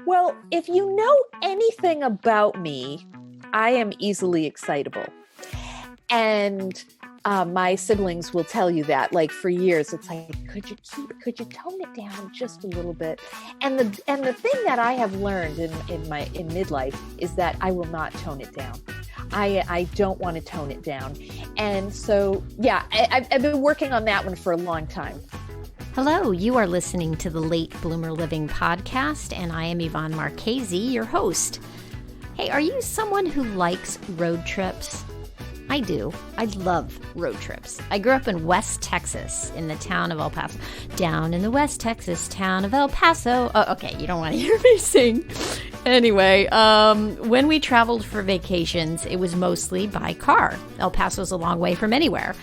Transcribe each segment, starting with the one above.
Well, if you know anything about me, I am easily excitable. And my siblings will tell you that, like, for years, it's like, could you tone it down just a little bit? And the thing that I have learned in midlife is that I will not tone it down. I don't want to tone it down. And so, yeah, I've been working on that one for a long time. Hello, you are listening to the Late Bloomer Living podcast, and I am Yvonne Marchese, your host. Hey, are you someone who likes road trips? I do. I love road trips. I grew up in West Texas, in the town of El Paso. Down in the West Texas town of El Paso. Oh, okay, you don't want to hear me sing. Anyway, when we traveled for vacations, it was mostly by car. El Paso's a long way from anywhere.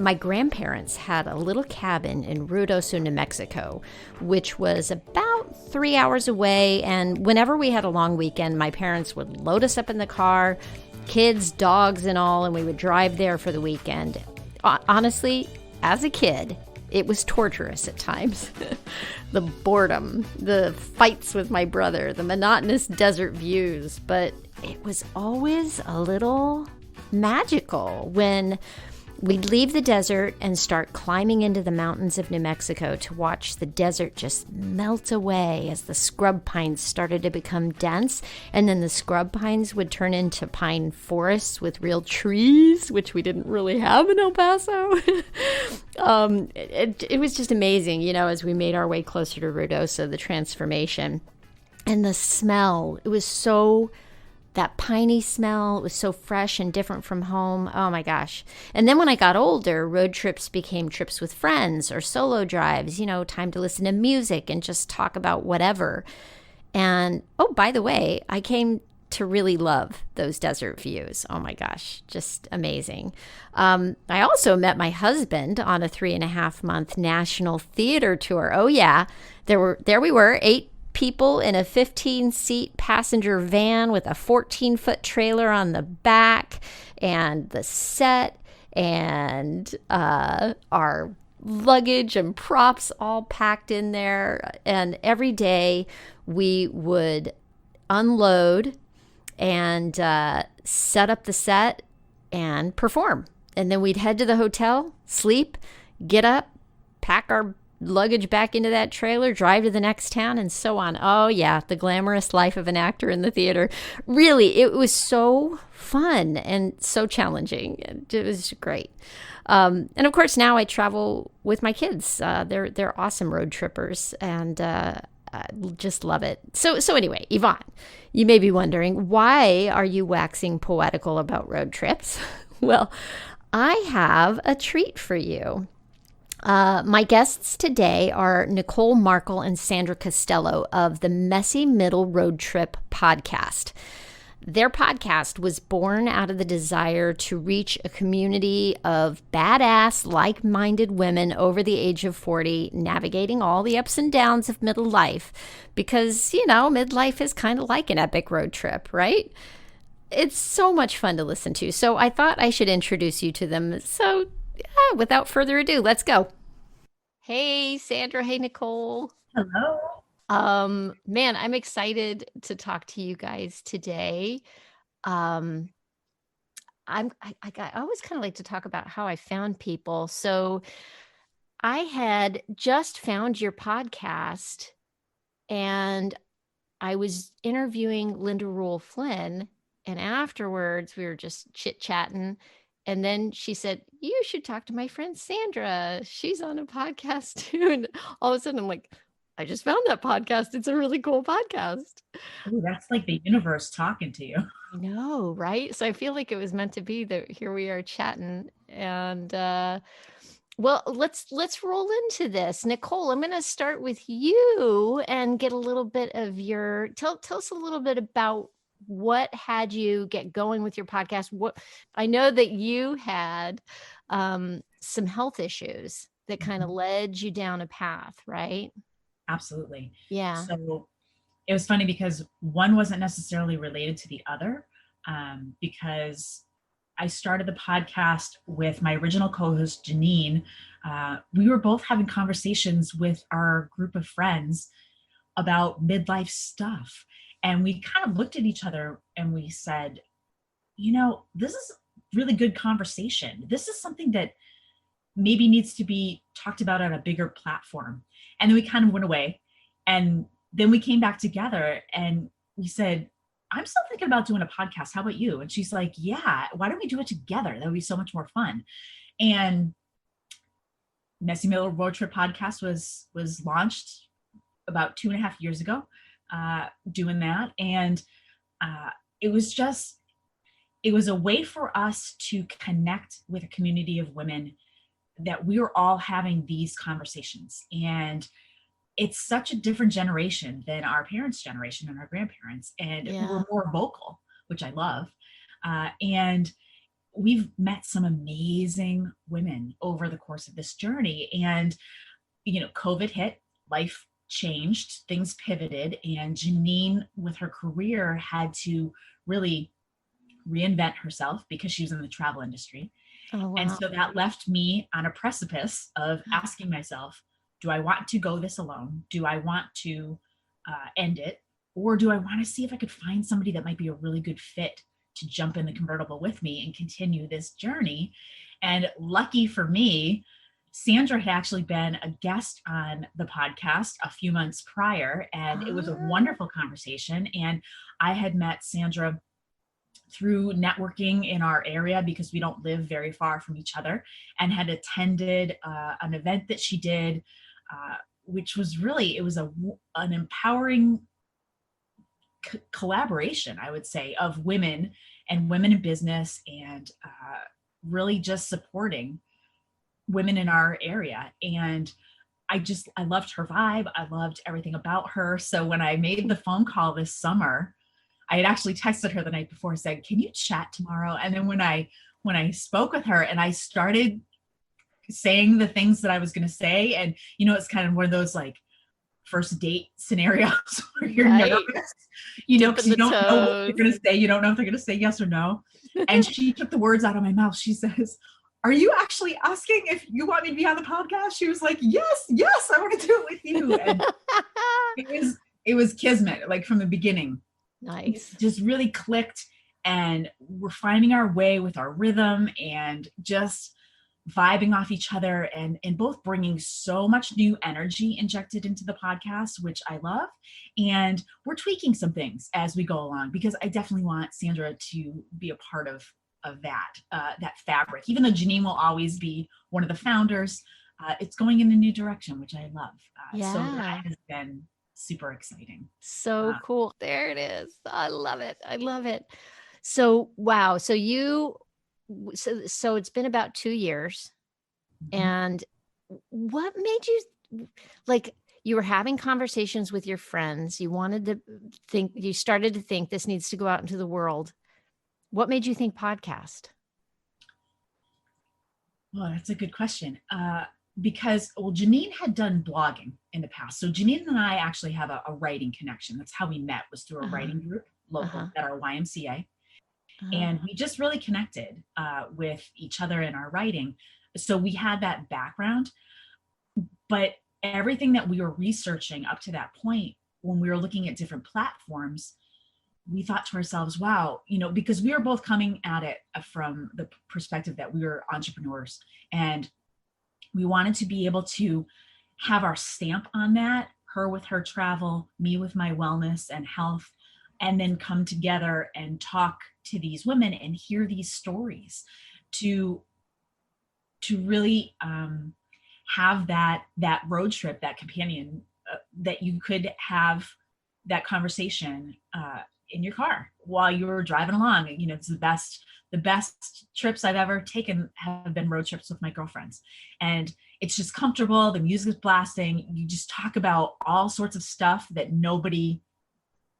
My grandparents had a little cabin in Ruidoso, New Mexico, which was about 3 hours away. And whenever we had a long weekend, my parents would load us up in the car, kids, dogs, and all, and we would drive there for the weekend. Honestly, as a kid, it was torturous at times. The boredom, the fights with my brother, the monotonous desert views, but it was always a little magical when we'd leave the desert and start climbing into the mountains of New Mexico to watch the desert just melt away as the scrub pines started to become dense. And then the scrub pines would turn into pine forests with real trees, which we didn't really have in El Paso. It was just amazing, you know, as we made our way closer to Ruidoso, the transformation. And the smell, it was so... that piney smell, it was so fresh and different from home. Oh my gosh. And then when I got older, road trips became trips with friends or solo drives, you know, time to listen to music and just talk about whatever. And, oh, by the way, I came to really love those desert views. Oh my gosh, just amazing. I also met my husband on a 3.5-month national theater tour. Oh yeah, there we were, 8 people in a 15-seat passenger van with a 14-foot trailer on the back, and the set and our luggage and props all packed in there. And every day we would unload and set up the set and perform. And then we'd head to the hotel, sleep, get up, pack our luggage back into that trailer, drive to the next town, and so on. Oh yeah, the glamorous life of an actor in the theater. Really, it was so fun and so challenging. It was great. And of course, now I travel with my kids. They're awesome road trippers, and I just love it. So anyway, Yvonne, you may be wondering, why are you waxing poetical about road trips? Well, I have a treat for you. My guests today are Nicole, Markel, and Sandra Costello of the Messy Middle Road Trip podcast. Their podcast was born out of the desire to reach a community of badass, like-minded women over the age of 40, navigating all the ups and downs of middle life. Because, you know, midlife is kind of like an epic road trip, right? It's so much fun to listen to. So I thought I should introduce you to them. So without further ado, let's go. Hey, Sandra. Hey, Nicole. Hello. Man, I'm excited to talk to you guys today. I always kind of like to talk about how I found people. So I had just found your podcast, and I was interviewing Linda Rule Flynn, and afterwards we were just chit-chatting. And then she said, you should talk to my friend Sandra. She's on a podcast too. And all of a sudden I'm like, I just found that podcast. It's a really cool podcast. Ooh, that's like the universe talking to you. I know, right? So I feel like it was meant to be that here we are chatting. And well, let's roll into this. Nicole, I'm going to start with you and get a little bit of your, tell us a little bit about what had you get going with your podcast. What I know that you had some health issues that kind of led you down a path, right? Absolutely. Yeah. So it was funny because one wasn't necessarily related to the other, because I started the podcast with my original co-host, Janine. We were both having conversations with our group of friends about midlife stuff. And we kind of looked at each other and we said, this is really good conversation. This is something that maybe needs to be talked about on a bigger platform. And then we kind of went away. And then we came back together and we said, I'm still thinking about doing a podcast. How about you? And she's like, yeah, why don't we do it together? That would be so much more fun. And Messy Middle Roadtrip podcast was launched about 2.5 years ago, doing that. And it was a way for us to connect with a community of women that we were all having these conversations. And it's such a different generation than our parents' generation and our grandparents. And we're more vocal, which I love. And we've met some amazing women over the course of this journey. And, COVID hit, life changed, things pivoted, and Janine with her career had to really reinvent herself because she was in the travel industry. Oh, wow. And so that left me on a precipice of asking myself, do I want to go this alone? Do I want to end it? Or do I want to see if I could find somebody that might be a really good fit to jump in the convertible with me and continue this journey? And lucky for me, Sandra had actually been a guest on the podcast a few months prior, and it was a wonderful conversation. And I had met Sandra through networking in our area because we don't live very far from each other, and had attended an event that she did, which was really, it was an empowering collaboration, I would say, of women and women in business, and really just supporting women in our area. And I loved her vibe. I loved everything about her. So when I made the phone call this summer, I had actually texted her the night before and said, can you chat tomorrow? And then when I spoke with her and I started saying the things that I was going to say, and it's kind of one of those like first date scenarios where you're nervous, because you don't know what you're going to say. You don't know if they're going to say yes or no. And she took the words out of my mouth. She says, are you actually asking if you want me to be on the podcast? She was like, yes, I want to do it with you. And it was kismet, like from the beginning. Nice. It just really clicked, and we're finding our way with our rhythm and just vibing off each other, and both bringing so much new energy injected into the podcast, which I love. And we're tweaking some things as we go along, because I definitely want Sandra to be a part of that fabric. Even though Janine will always be one of the founders, it's going in a new direction, which I love. So that has been super exciting. So cool. There it is. I love it. So, wow. So so it's been about 2 years. Mm-hmm. And what made you, like, you were having conversations with your friends. You started to think this needs to go out into the world. What made you think podcast? Well, that's a good question. Because Janine had done blogging in the past. So Janine and I actually have a writing connection. That's how we met, was through a writing group local at our YMCA. And we just really connected with each other in our writing. So we had that background, but everything that we were researching up to that point, when we were looking at different platforms, we thought to ourselves, wow, because we were both coming at it from the perspective that we were entrepreneurs, and we wanted to be able to have our stamp on that, her with her travel, me with my wellness and health, and then come together and talk to these women and hear these stories to really have that road trip, that companion, that you could have that conversation in your car while you were driving along. It's the best trips I've ever taken have been road trips with my girlfriends. And it's just comfortable. The music is blasting. You just talk about all sorts of stuff that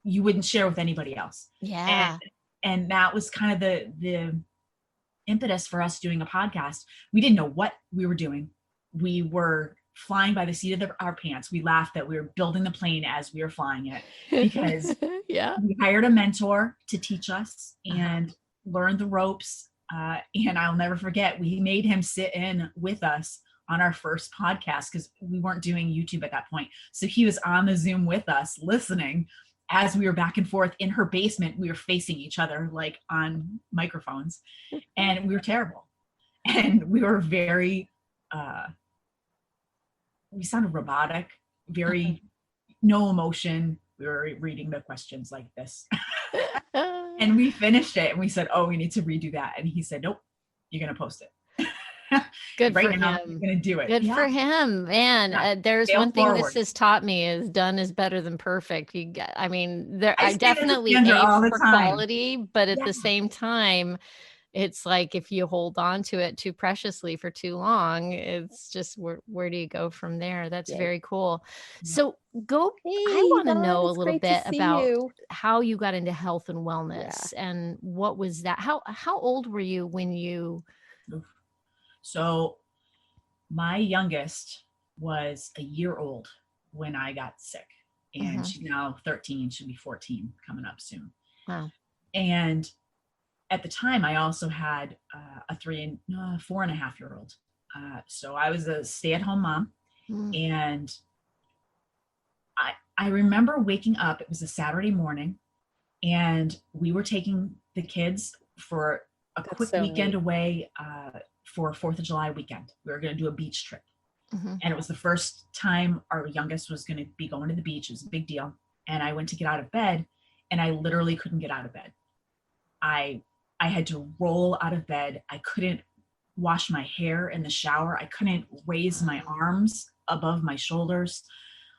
you wouldn't share with anybody else. Yeah. And that was kind of the impetus for us doing a podcast. We didn't know what we were doing. We were flying by the seat of our pants. We laughed that we were building the plane as we were flying it, because we hired a mentor to teach us and learn the ropes. And I'll never forget, we made him sit in with us on our first podcast because we weren't doing YouTube at that point. So he was on the Zoom with us listening as we were back and forth in her basement. We were facing each other like on microphones, and we were terrible. And we were very, we sounded robotic, very no emotion. We were reading the questions like this. And we finished it and we said, oh, we need to redo that. And he said, nope, you're going to post it. Good right for now, him. I'm going to do it. Good for him, man. Yeah. There's Fail one thing forward. this has taught me is done is better than perfect. I mean, I say that to definitely Sandra aim all the for time. quality, but at Yeah. the same time, it's like if you hold on to it too preciously for too long, it's just where do you go from there? That's Yeah. very cool. Yeah. So I want to Yvonne, know a it's little great to bit see about you. how you got into health and wellness and what was that? How old were you when you? So my youngest was a year old when I got sick, and she's now 13, she'll be 14 coming up soon. Wow. And at the time, I also had a 4.5-year-old. So I was a stay-at-home mom, and I remember waking up. It was a Saturday morning, and we were taking the kids for a quick weekend away for 4th of July weekend. We were going to do a beach trip. And it was the first time our youngest was going to be going to the beach. It was a big deal. And I went to get out of bed, and I literally couldn't get out of bed. I had to roll out of bed. I couldn't wash my hair in the shower. I couldn't raise my arms above my shoulders.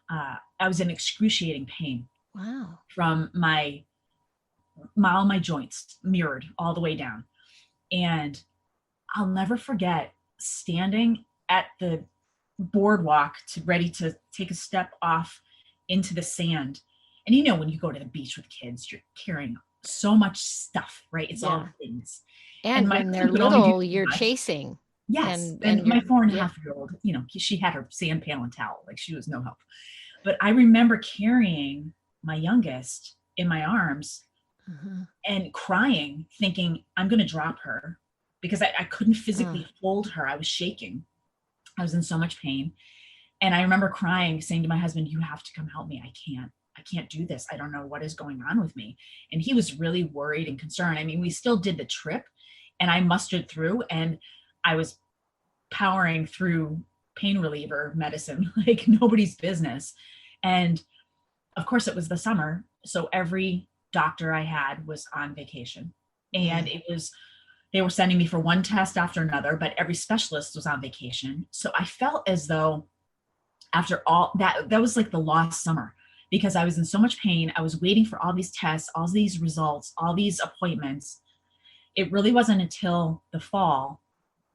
I was in excruciating pain. Wow. From all my joints mirrored all the way down. And I'll never forget standing at the boardwalk ready to take a step off into the sand. And you know, when you go to the beach with kids, you're carrying so much stuff, right? It's all things. And when they're little, you're chasing. Yes. And my 4.5-year-old, you know, she had her sand pail and towel, like she was no help. But I remember carrying my youngest in my arms and crying, thinking I'm going to drop her because I couldn't physically hold her. I was shaking. I was in so much pain. And I remember crying, saying to my husband, you have to come help me. I can't do this. I don't know what is going on with me. And he was really worried and concerned. I mean, we still did the trip and I mustered through, and I was powering through pain reliever medicine like nobody's business. And of course it was the summer. So every doctor I had was on vacation, and they were sending me for one test after another, but every specialist was on vacation. So I felt as though after all that was like the lost summer, because I was in so much pain. I was waiting for all these tests, all these results, all these appointments. It really wasn't until the fall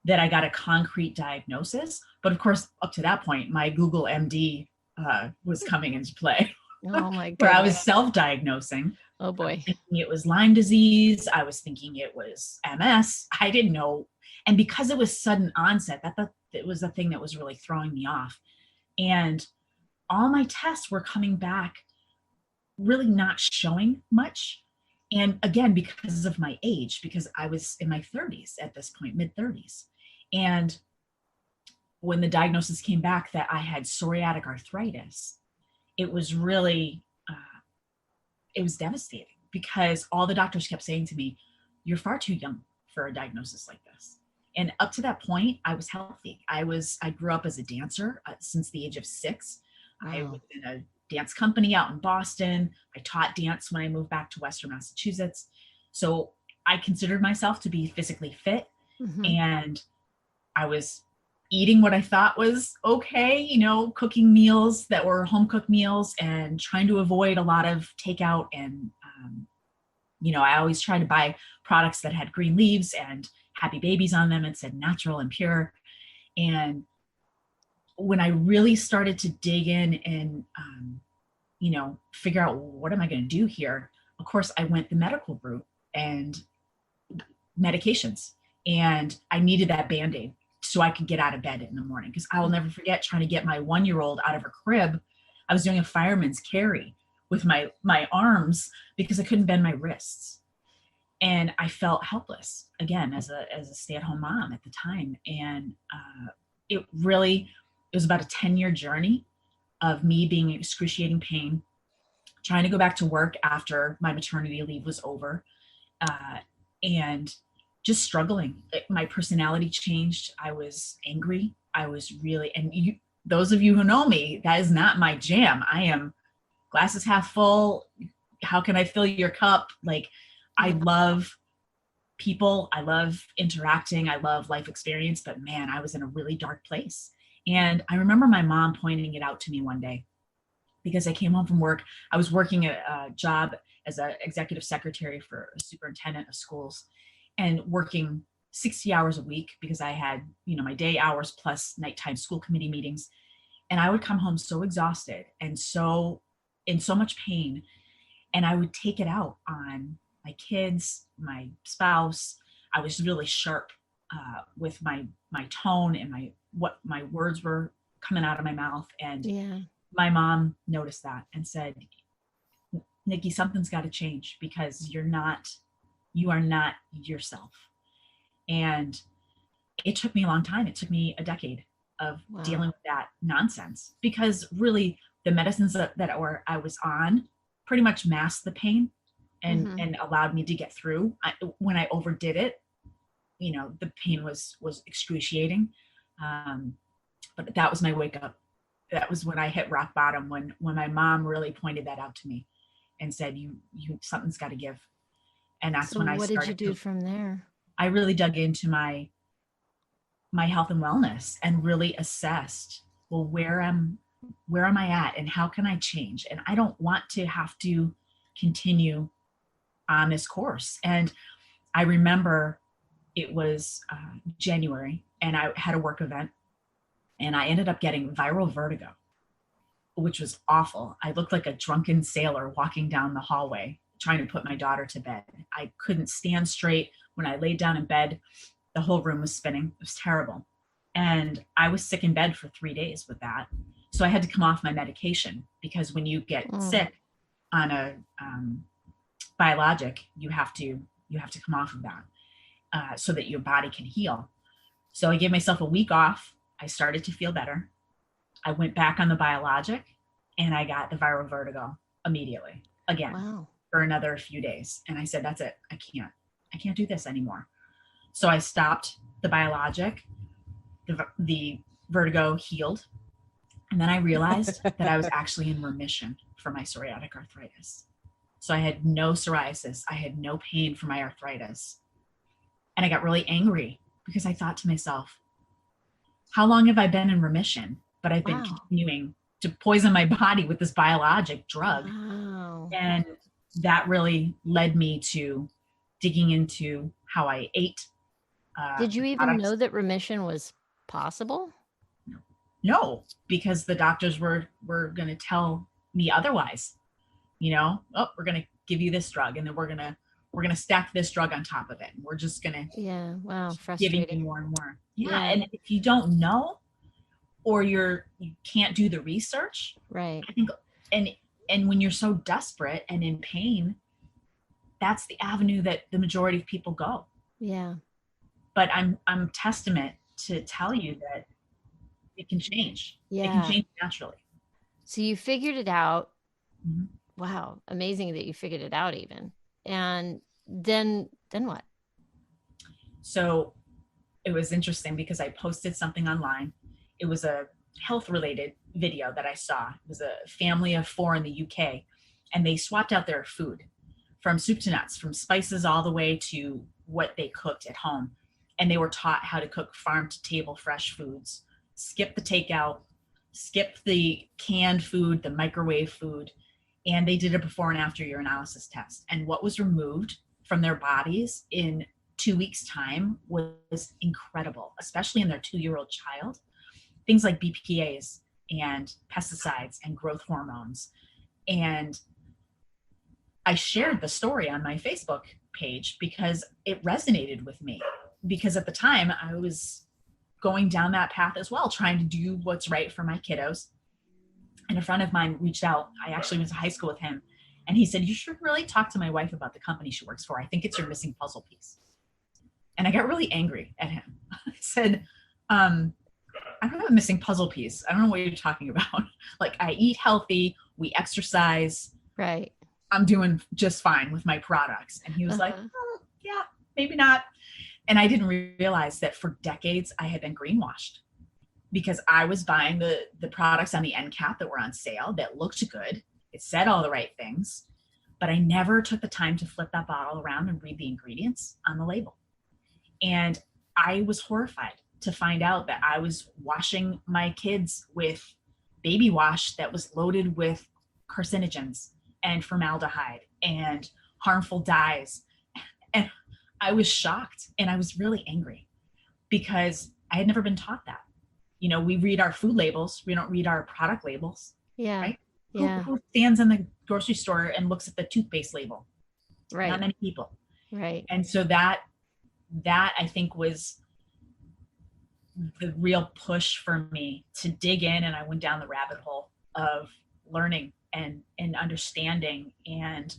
that I got a concrete diagnosis. But of course, up to that point, my Google MD was coming into play. Oh my God. Where I was self-diagnosing. Oh boy. I was thinking it was Lyme disease. I was thinking it was MS. I didn't know. And because it was sudden onset, it was the thing that was really throwing me off. And all my tests were coming back really not showing much. And again, because of my age, because I was in my 30s at this point, mid-30s. And when the diagnosis came back that I had psoriatic arthritis, it was really, it was devastating, because all the doctors kept saying to me, you're far too young for a diagnosis like this. And up to that point, I was healthy. I grew up as a dancer since the age of 6. Wow. I was in a dance company out in Boston. I taught dance when I moved back to Western Massachusetts. So I considered myself to be physically fit, and I was eating what I thought was okay, you know, cooking meals that were home cooked meals and trying to avoid a lot of takeout. And, you know, I always tried to buy products that had green leaves and happy babies on them and said natural and pure. And when I really started to dig in and, you know, figure out what am I going to do here, of course, I went the medical route and medications. And I needed that Band-Aid so I could get out of bed in the morning, because I will never forget trying to get my 1-year-old out of her crib. I was doing a fireman's carry with my arms because I couldn't bend my wrists. And I felt helpless again as a stay-at-home mom at the time. And it was about a 10-year journey of me being in excruciating pain, trying to go back to work after my maternity leave was over, and just struggling. My personality changed. I was angry. I was really, and those of you who know me, that is not my jam. I am glasses half full. How can I fill your cup? Like, I love people. I love interacting. I love life experience, but man, I was in a really dark place. And I remember my mom pointing it out to me one day, because I came home from work. I was working a job as an executive secretary for a superintendent of schools, and working 60 hours a week because I had, my day hours plus nighttime school committee meetings. And I would come home so exhausted and in so much pain. And I would take it out on my kids, my spouse. I was really sharp with my tone and what my words were coming out of my mouth. And my mom noticed that and said, Nikki, something's got to change, because you are not yourself. And it took me a long time. It took me a decade of dealing with that nonsense, because really the medicines that I was on pretty much masked the pain and allowed me to get through. When I overdid it, the pain was excruciating. But that was my wake up. That was when I hit rock bottom, when my mom really pointed that out to me and said, you something's got to give. And that's when I started. What did you do from there? I really dug into my health and wellness and really assessed, well, where am I at and how can I change? And I don't want to have to continue on this course. And I remember it was January, and I had a work event, and I ended up getting viral vertigo, which was awful. I looked like a drunken sailor walking down the hallway trying to put my daughter to bed. I couldn't stand straight. When I laid down in bed, the whole room was spinning. It was terrible. And I was sick in bed for 3 days with that. So I had to come off my medication, because when you get sick on a biologic, you have to come off of that so that your body can heal. So I gave myself a week off. I started to feel better. I went back on the biologic, and I got the viral vertigo immediately again for another few days. And I said, that's it. I can't do this anymore. So I stopped the biologic. The vertigo healed. And then I realized that I was actually in remission for my psoriatic arthritis. So I had no psoriasis. I had no pain for my arthritis. And I got really angry, because I thought to myself, how long have I been in remission? But I've been continuing to poison my body with this biologic drug. And that really led me to digging into how I ate. Did you even know that remission was possible? No, because the doctors were going to tell me otherwise. We're going to give you this drug, and then we're going to stack this drug on top of it. And we're just going to frustrating. Giving you more and more. And if you don't know, or you can't do the research, right? I think, and when you're so desperate and in pain, that's the avenue that the majority of people go. Yeah. But I'm testament to tell you that it can change. It can change naturally. So you figured it out. Mm-hmm. Wow. Amazing that you figured it out even. And then what? So it was interesting, because I posted something online. It was a health related video that I saw. It was a family of 4 in the UK, and they swapped out their food from soup to nuts, from spices all the way to what they cooked at home. And they were taught how to cook farm to table fresh foods, skip the takeout, skip the canned food, the microwave food. And they did a before and after urinalysis test. And what was removed from their bodies in 2 weeks' time was incredible, especially in their 2-year-old child. Things like BPAs and pesticides and growth hormones. And I shared the story on my Facebook page because it resonated with me. Because at the time I was going down that path as well, trying to do what's right for my kiddos. And a friend of mine reached out. I actually went to high school with him. And he said, you should really talk to my wife about the company she works for. I think it's your missing puzzle piece. And I got really angry at him. I said, I I don't have a missing puzzle piece. I don't know what you're talking about. Like, I eat healthy, we exercise. Right. I'm doing just fine with my products. And he was like, oh, yeah, maybe not. And I didn't realize that for decades I had been greenwashed because I was buying the products on the end cap that were on sale that looked good. It said all the right things, but I never took the time to flip that bottle around and read the ingredients on the label. And I was horrified to find out that I was washing my kids with baby wash that was loaded with carcinogens and formaldehyde and harmful dyes. And I was shocked and I was really angry because I had never been taught that. You know, we read our food labels, we don't read our product labels. Yeah. Right? Yeah. Who stands in the grocery store and looks at the toothpaste label? Right. Not many people. Right. And so that I think was the real push for me to dig in, and I went down the rabbit hole of learning and understanding. And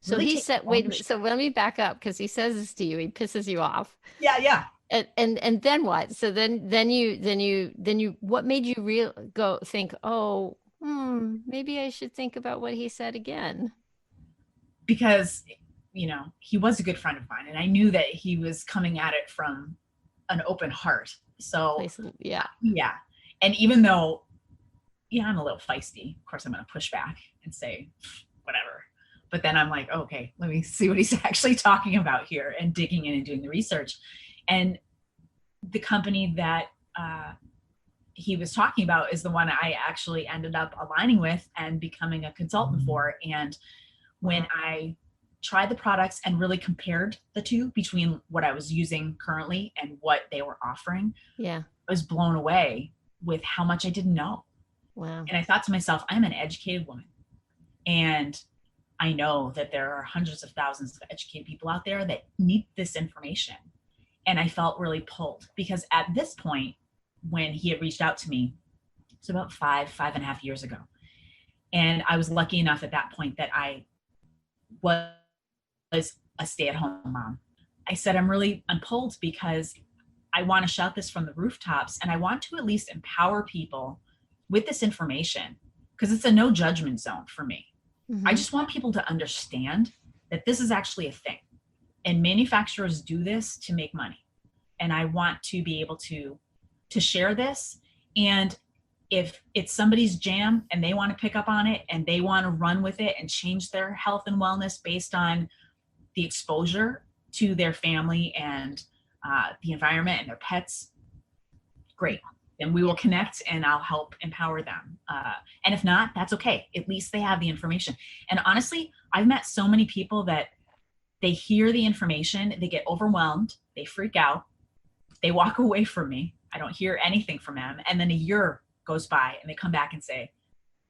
so really he said, wait, so let me back up, because he says this to you, he pisses you off. Yeah. And then what? So then you what made you go think, oh, maybe I should think about what he said again? Because, you know, he was a good friend of mine, and I knew that he was coming at it from an open heart. So yeah. And even though, I'm a little feisty, of course I'm going to push back and say whatever. But then I'm like, okay, let me see what he's actually talking about here, and digging in and doing the research. And the company that he was talking about is the one I actually ended up aligning with and becoming a consultant for. And when I tried the products and really compared the two between what I was using currently and what they were offering, I was blown away with how much I didn't know. Wow. And I thought to myself, I'm an educated woman, and I know that there are hundreds of thousands of educated people out there that need this information. And I felt really pulled, because at this point, when he had reached out to me, it's about 5.5 years ago. And I was lucky enough at that point that I was a stay-at-home mom. I said, I'm pulled because I want to shout this from the rooftops, and I want to at least empower people with this information, because it's a no judgment zone for me. I just want people to understand that this is actually a thing, and manufacturers do this to make money. And I want to be able to share this. And if it's somebody's jam and they want to pick up on it and they want to run with it and change their health and wellness based on the exposure to their family and the environment and their pets, great. Then we will connect and I'll help empower them. And if not, that's okay. At least they have the information. And honestly, I've met so many people that they hear the information, they get overwhelmed, they freak out, they walk away from me. I don't hear anything from them. And then a year goes by and they come back and say,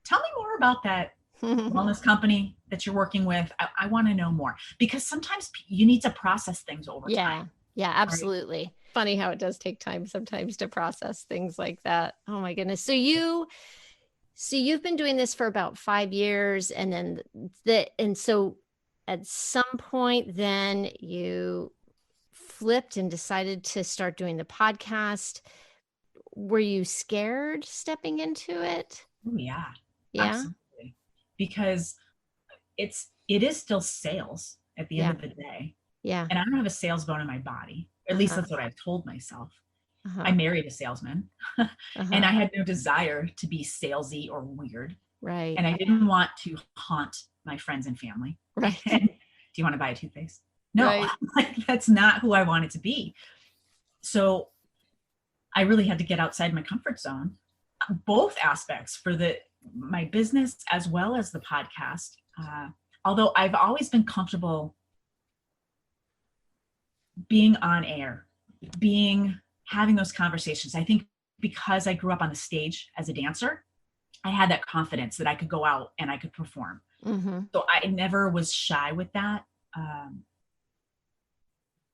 tell me more about that wellness company that you're working with. I want to know more, because sometimes you need to process things over time. Yeah, absolutely. Right? Funny how it does take time sometimes to process things like that. Oh my goodness. So you've been doing this for about 5 years, and then so at some point then you flipped and decided to start doing the podcast. Were you scared stepping into it? Oh, yeah. Yeah. Absolutely. Because it is still sales at the end of the day. Yeah. And I don't have a sales bone in my body. At least that's what I've told myself. I married a salesman and I had no desire to be salesy or weird. Right. And I didn't want to haunt my friends and family. Right. And, do you want to buy a toothpaste? No, right. Like, that's not who I wanted to be. So I really had to get outside my comfort zone, both aspects for my business as well as the podcast. Although I've always been comfortable being on air, having those conversations. I think because I grew up on the stage as a dancer, I had that confidence that I could go out and I could perform. So I never was shy with that.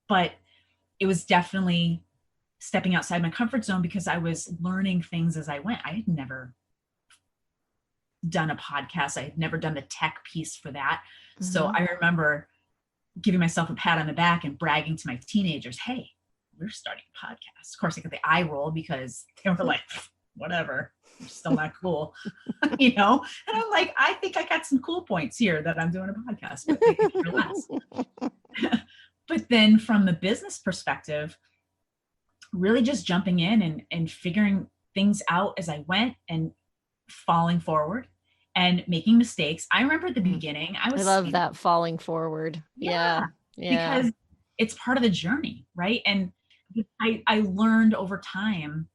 But it was definitely stepping outside my comfort zone, because I was learning things as I went. I had never done a podcast. I had never done the tech piece for that. So I remember giving myself a pat on the back and bragging to my teenagers, hey, we're starting a podcast. Of course, I got the eye roll because they were like, whatever, you're still not cool, And I'm like, I think I got some cool points here that I'm doing a podcast, but they could care less. But then from the business perspective, really just jumping in and figuring things out as I went and falling forward and making mistakes. I remember at the beginning, I love that, falling forward. Yeah. Because it's part of the journey, right? And I learned over time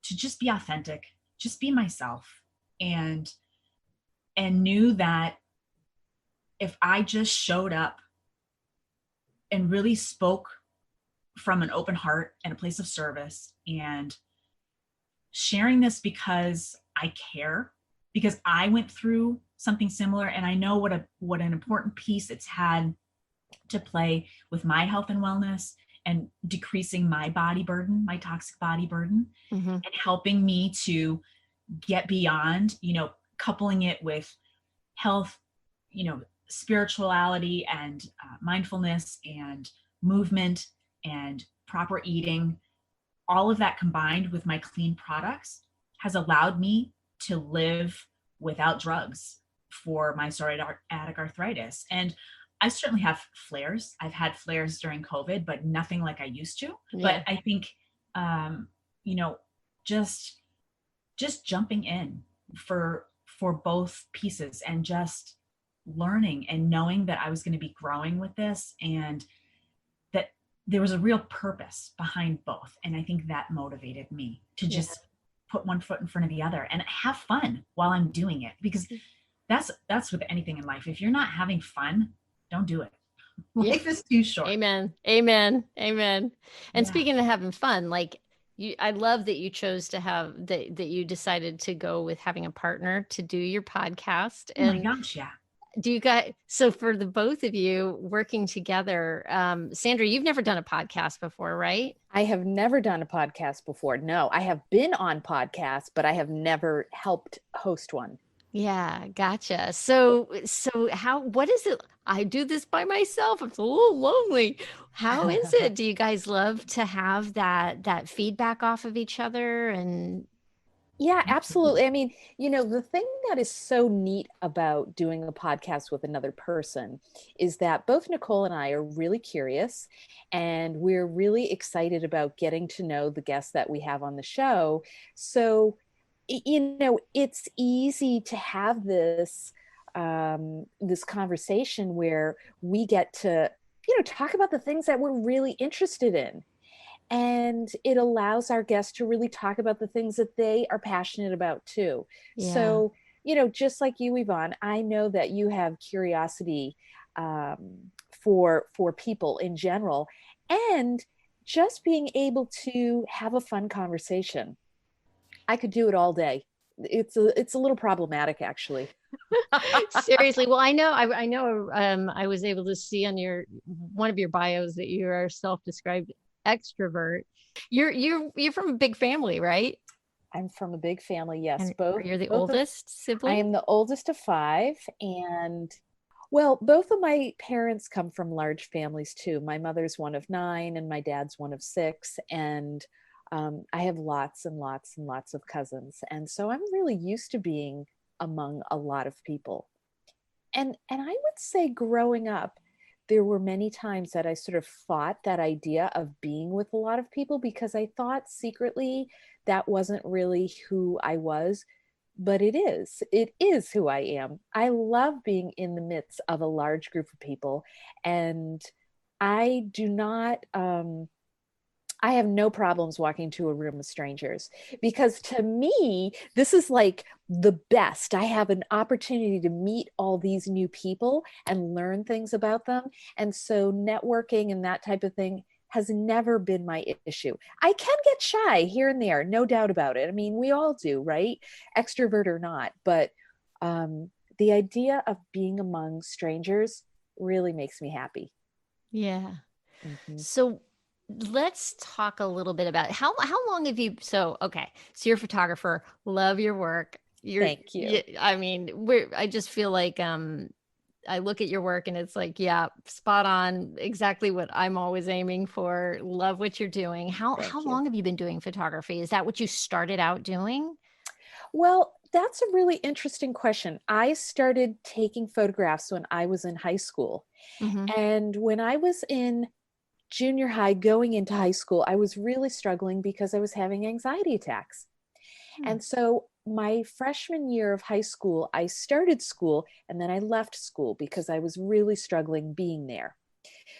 to just be authentic, just be myself, and knew that if I just showed up and really spoke from an open heart and a place of service and sharing this because I care, because I went through something similar and I know what an important piece it's had to play with my health and wellness and decreasing my body burden, my toxic body burden, and helping me to get beyond, coupling it with health, spirituality and mindfulness and movement and proper eating. All of that combined with my clean products has allowed me to live without drugs for my psoriatic arthritis. And I certainly have flares. I've had flares during COVID, but nothing like I used to. Yeah. But I think, just jumping in for both pieces and just learning and knowing that I was going to be growing with this and that there was a real purpose behind both. And I think that motivated me to just put one foot in front of the other and have fun while I'm doing it, because that's with anything in life. If you're not having fun, don't do it. Life is too short. Amen. And speaking of having fun, I love that you chose to have that you decided to go with having a partner to do your podcast. Oh my gosh, yeah. Do you guys, so for the both of you working together, Sandra, you've never done a podcast before, right? I have never done a podcast before. No, I have been on podcasts, but I have never helped host one. Yeah, gotcha. So what is it? I do this by myself. It's a little lonely. How is it? Do you guys love to have that feedback off of each other? And yeah, absolutely. I mean, the thing that is so neat about doing a podcast with another person is that both Nicole and I are really curious and we're really excited about getting to know the guests that we have on the show. So it's easy to have this this conversation where we get to talk about the things that we're really interested in, and it allows our guests to really talk about the things that they are passionate about too. So just like you, Yvonne, I know that you have curiosity for people in general, and just being able to have a fun conversation. I could do it all day. It's a little problematic, actually. Seriously. Well, I know I was able to see on one of your bios that you are a self-described extrovert. You're from a big family, right? I'm from a big family. Yes. And you're the oldest sibling? I am the oldest of 5. And well, both of my parents come from large families too. My mother's one of 9 and my dad's one of 6. And I have lots and lots and lots of cousins. And so I'm really used to being among a lot of people. And I would say growing up, there were many times that I sort of fought that idea of being with a lot of people because I thought secretly that wasn't really who I was, but it is who I am. I love being in the midst of a large group of people, and I do not, I have no problems walking to a room of strangers, because to me, this is like the best. I have an opportunity to meet all these new people and learn things about them. And so networking and that type of thing has never been my issue. I can get shy here and there, no doubt about it. I mean, we all do, right? Extrovert or not. But the idea of being among strangers really makes me happy. Yeah. Mm-hmm. So let's talk a little bit about how long have you, so you're a photographer, love your work. Thank you. I mean, I just feel like I look at your work and it's like, yeah, spot on, exactly what I'm always aiming for. Love what you're doing. How Thank you. long have you been doing photography? Is that what you started out doing? Well, that's a really interesting question. I started taking photographs when I was in high school. Mm-hmm. And when I was in junior high going into high school, I was really struggling because I was having anxiety attacks. Hmm. And so my freshman year of high school, I started school and then I left school because I was really struggling being there.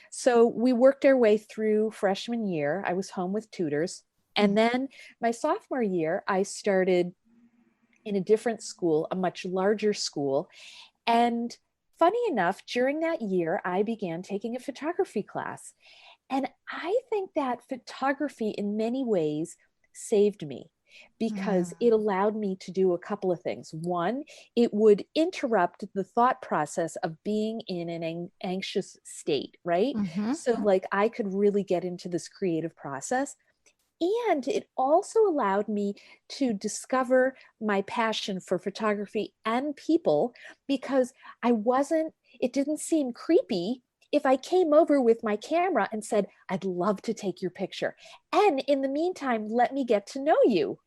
So we worked our way through freshman year. I was home with tutors. And then my sophomore year, I started in a different school, a much larger school. And funny enough, during that year, I began taking a photography class. And I think that photography, in many ways, saved me because Mm-hmm. it allowed me to do a couple of things. One, it would interrupt the thought process of being in an anxious state, right? Mm-hmm. So, like, I could really get into this creative process. And it also allowed me to discover my passion for photography and people because it didn't seem creepy if I came over with my camera and said, I'd love to take your picture. And in the meantime, let me get to know you.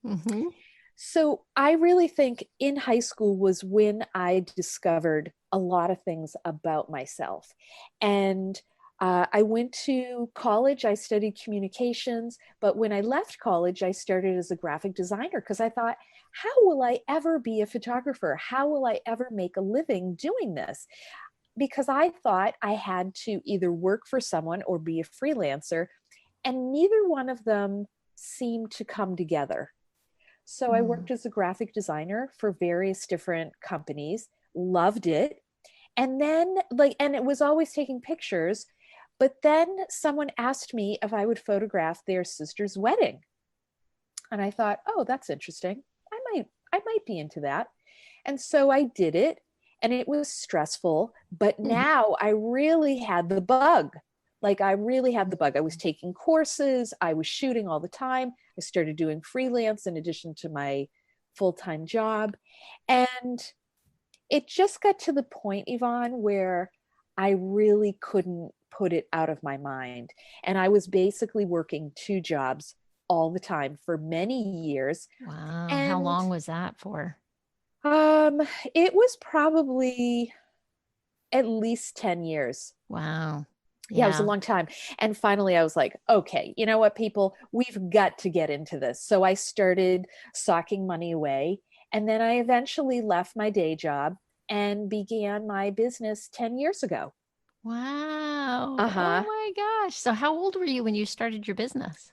Mm-hmm. So I really think in high school was when I discovered a lot of things about myself. And I went to college, I studied communications, but when I left college, I started as a graphic designer because I thought, how will I ever be a photographer? How will I ever make a living doing this? Because I thought I had to either work for someone or be a freelancer, and neither one of them seemed to come together. So I Mm-hmm. worked as a graphic designer for various different companies, loved it. And then, and it was always taking pictures. But then someone asked me if I would photograph their sister's wedding. And I thought, oh, that's interesting. I might be into that. And so I did it, and it was stressful, but now I really had the bug. Like, I really had the bug. I was taking courses, I was shooting all the time. I started doing freelance in addition to my full-time job. And it just got to the point, Yvonne, where I really couldn't put it out of my mind. And I was basically working two jobs all the time for many years. Wow. How And long was that for? um, it was probably at least 10 years. Wow. Yeah, it was a Yeah. long time. And finally, I was like, okay, you know what, people, we've got to get into this. So I started socking money away. And then I eventually left my day job and began my business 10 years ago. Wow. Uh Oh huh. my gosh. So how old were you when you started your business?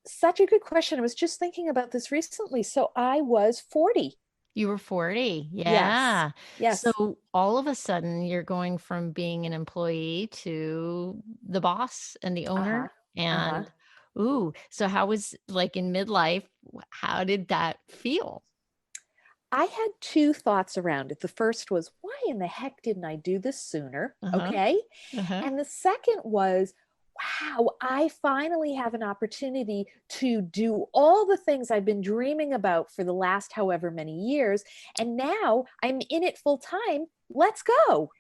Such a good question. I was just thinking about this recently. So I was 40. You were 40. Yes. Yeah. Yes. So all of a sudden you're going from being an employee to the boss and the Uh huh. owner. Uh huh. And ooh, so how was like in midlife, how did that feel? I had two thoughts around it. The first was, why in the heck didn't I do this sooner? Uh-huh. Okay. Uh-huh. And the second was, wow, I finally have an opportunity to do all the things I've been dreaming about for the last however many years. And now I'm in it full time. Let's go.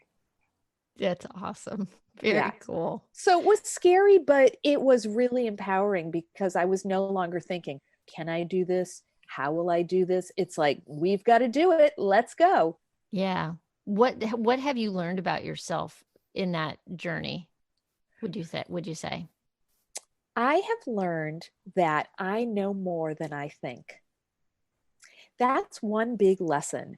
That's awesome. Yeah. Very cool. So it was scary, but it was really empowering because I was no longer thinking, can I do this? How will I do this? It's like, we've got to do it. Let's go. Yeah. What have you learned about yourself in that journey? Would you say? I have learned that I know more than I think. That's one big lesson.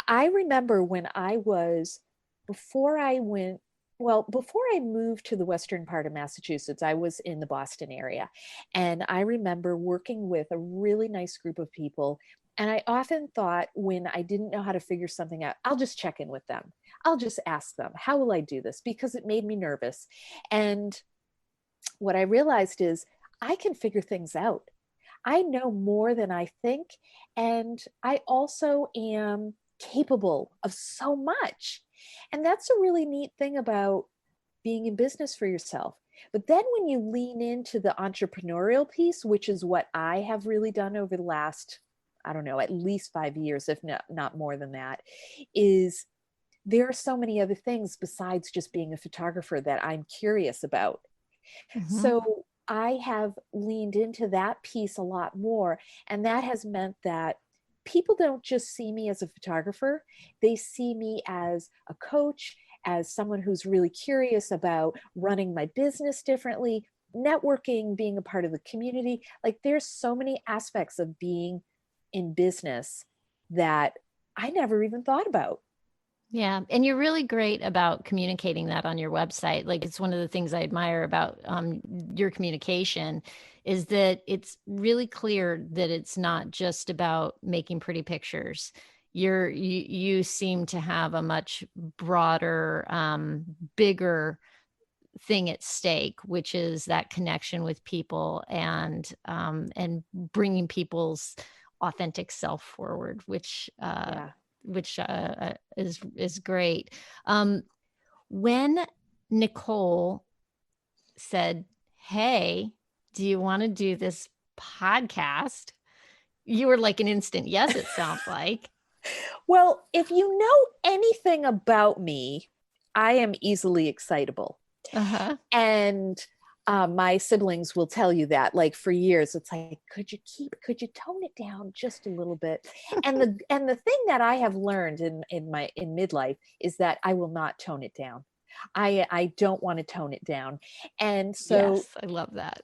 I remember when I was, before I went, well, before I moved to the western part of Massachusetts, I was in the Boston area. And I remember working with a really nice group of people. And I often thought when I didn't know how to figure something out, I'll just check in with them. I'll just ask them, how will I do this? Because it made me nervous. And what I realized is I can figure things out. I know more than I think. And I also am capable of so much. And that's a really neat thing about being in business for yourself. But then when you lean into the entrepreneurial piece, which is what I have really done over the last, I don't know, at least 5 years, if not more than that, is there are so many other things besides just being a photographer that I'm curious about. Mm-hmm. So I have leaned into that piece a lot more. And that has meant that people don't just see me as a photographer, they see me as a coach, as someone who's really curious about running my business differently, networking, being a part of the community. Like there's so many aspects of being in business that I never even thought about. Yeah. And you're really great about communicating that on your website. Like it's one of the things I admire about your communication is that it's really clear that it's not just about making pretty pictures. You seem to have a much broader, bigger thing at stake, which is that connection with people and bringing people's authentic self forward, Yeah. which is great. When Nicole said, "Hey, do you want to do this podcast?" You were like an instant yes, it sounds like. Well, if you know anything about me, I am easily excitable. Uh-huh. And my siblings will tell you that, like for years, it's like, could you tone it down just a little bit? And the thing that I have learned in midlife is that I will not tone it down. I don't want to tone it down. And so Yes, I love that.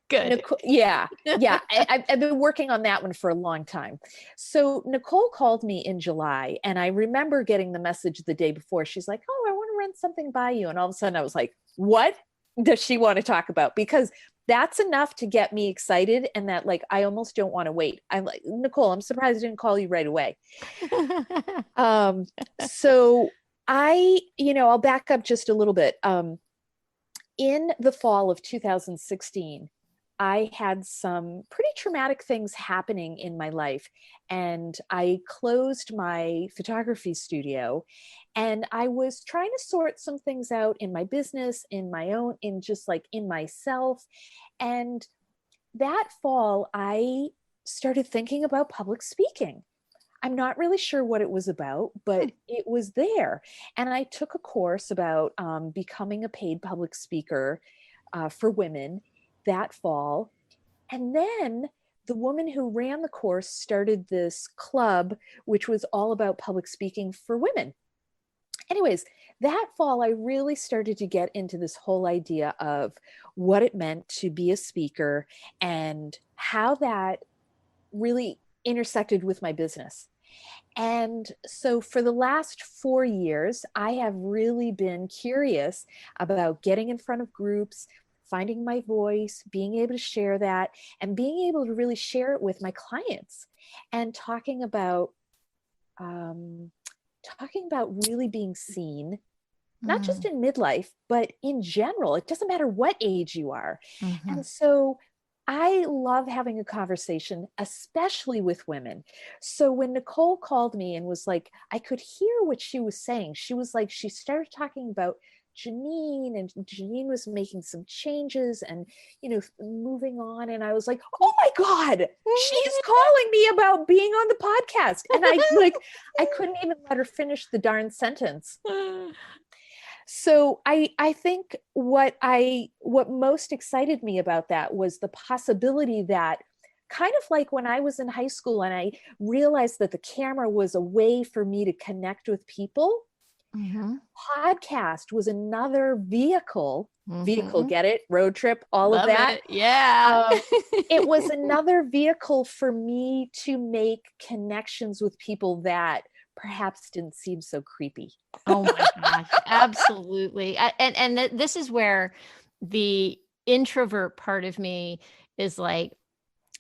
Good. Nicole, yeah, I've been working on that one for a long time. So Nicole called me in July, and I remember getting the message the day before. She's like, "Oh, I want to run something by you," and all of a sudden I was like, "What does she want to talk about?" Because that's enough to get me excited, and that like I almost don't want to wait. I'm like, Nicole, I'm surprised I didn't call you right away. So I'll back up just a little bit. In the fall of 2016, I had some pretty traumatic things happening in my life. And I closed my photography studio and I was trying to sort some things out in my business, in my own, in just like in myself. And that fall, I started thinking about public speaking. I'm not really sure what it was about, but it was there. And I took a course about becoming a paid public speaker for women that fall. And then the woman who ran the course started this club, which was all about public speaking for women. Anyways, that fall, I really started to get into this whole idea of what it meant to be a speaker and how that really intersected with my business. And so for the last 4 years, I have really been curious about getting in front of groups, finding my voice, being able to share that, and being able to really share it with my clients and talking about really being seen, not just in midlife, but in general. It doesn't matter what age you are. Mm-hmm. And so I love having a conversation, especially with women. So when Nicole called me and was like, I could hear what she was saying. She was like, she started talking about Janine, and Janine was making some changes and, moving on. And I was like, oh my God, she's calling me about being on the podcast. And I couldn't even let her finish the darn sentence. So I think what most excited me about that was the possibility that, kind of like when I was in high school and I realized that the camera was a way for me to connect with people, podcast was another vehicle, get it? Road trip, all Love of that. it. Yeah. It was another vehicle for me to make connections with people that perhaps didn't seem so creepy. Oh my gosh, absolutely. And this is where the introvert part of me is like,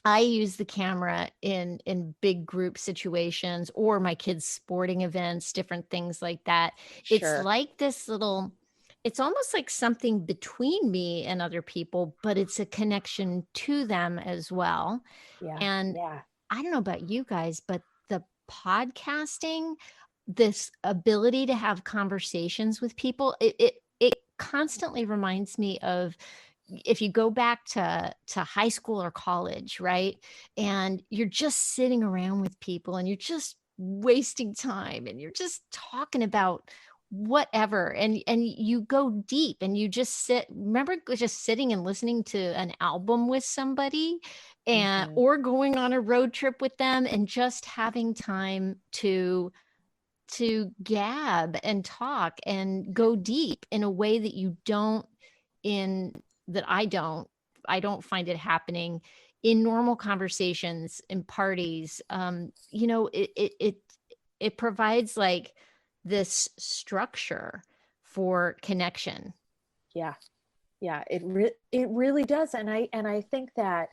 I use the camera in big group situations or my kids' sporting events, different things like that. It's Sure. like it's almost like something between me and other people, but it's a connection to them as well. Yeah. And Yeah. I don't know about you guys, but the podcasting, this ability to have conversations with people, it constantly reminds me of if you go back to high school or college, right? And you're just sitting around with people and you're just wasting time and you're just talking about whatever, and you go deep and you just remember just sitting and listening to an album with somebody, and or going on a road trip with them and just having time to gab and talk and go deep in a way that you don't in that I don't find it happening in normal conversations and parties. It provides like this structure for connection. Yeah. It really does. And I think that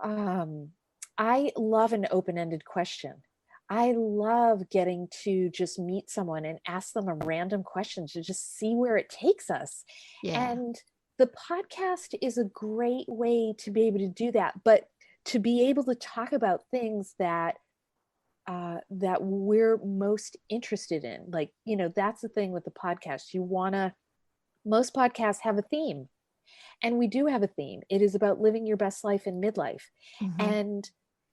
I love an open-ended question. I love getting to just meet someone and ask them a random question to just see where it takes us. Yeah. And the podcast is a great way to be able to do that, but to be able to talk about things that that we're most interested in. Like, that's the thing with the podcast. Most podcasts have a theme, and we do have a theme. It is about living your best life in midlife.